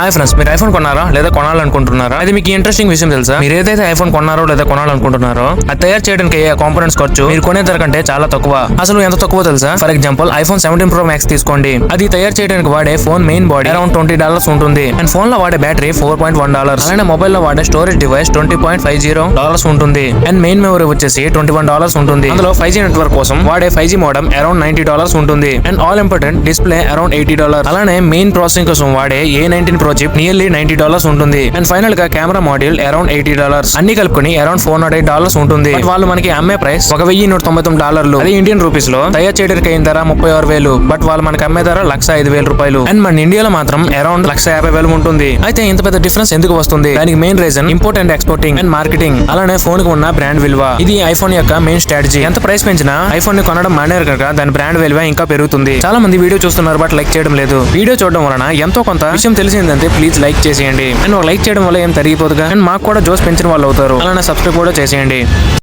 Hi friends, మీరు iPhone కొన్నారా లేదా కొనాలనుకుంటున్నారా? అది మీకు ఇంట్రెస్టింగ్ విషయం తెలుసా? మీరు ఏదైతే ఐఫోన్ కొన్నారో లేదా కొనాలనుకుంటున్నారో అది తయారు చేయడానికి అయ్యే కాంపోనెంట్స్ ఖర్చు మీరు కొనే ధర కంటే చాలా తక్కువ. అసలు ఎంత తక్కువ తెలుసా? For example iPhone 17 Pro Max తీసుకోండి. అది తయారు చేయడానికి వాడే ఫోన్ మెయిన్ బాడీ అరౌండ్ $20 ఉంటుంది. అండ్ ఫోన్ లో వాడే బ్యాటరీ $4.1. అలానే మొబైల్ లో వాడే స్టోరేజ్ డివైస్ $20.50 ఉంటుంది. అండ్ మెయిన్ మెమరీ వచ్చేసి $21 ఉంటుంది. అందులో 5G నెట్వర్క్ కోసం వాడే 5G మోడమ్ అరౌండ్ $90 ఉంటుంది. And all important display around $80. అలానే మెయిన్ ప్రాసెసింగ్ కోసం వాడే A19 Pro చిప్ నియర్లీ $90 ఉంటుంది. అండ్ ఫైనల్ గా కెమెరా మాడ్యూల్ అరౌండ్ $80. అన్ని కలుపుకొని అరౌండ్ $408 ఉంటుంది. బట్ వాళ్ళు మనకి అమ్మే ప్రైస్ $1,199. అది ఇండియన్ రూపీస్ లో తయారు చేయడానికి అయిన ధర 36,000. బట్ వాళ్ళు మనకి అమ్మే ధర ₹105,000. అండ్ మన ఇండియాలో మాత్రం అరౌండ్ $150,000 ఉంటుంది. అయితే ఇంత పెద్ద డిఫరెన్స్ ఎందుకు వస్తుంది? దానికి main reason import and exporting and marketing, అలానే ఫోన్ కి ఉన్న బ్రాండ్ విలువ. ఇది ఐఫోన్ యొక్క మెయిన్ స్ట్రాటజీ. ఎంత ప్రైస్ పెంచినా ఐఫోన్ ని కొనడం మానేరు కనుక దాని బ్రాండ్ విలువ ఇంకా పెరుగుతుంది. చాలా మంది వీడియో చూస్తున్నారు బట్ లైక్ చేయడం లేదు. వీడియో చూడడం వలన ఎంతో కొంత విషయం తెలిసిందంటే ప్లీజ్ లైక్ చేసేయండి. అండ్ లైక్ చేయడం వల్ల ఏం తరిగిపోదుగా. అండ్ మాకు కూడా జోస్ పెంచిన వాళ్ళు అవుతారు. అలానే సబ్స్క్రైబ్ కూడా చేసేయండి.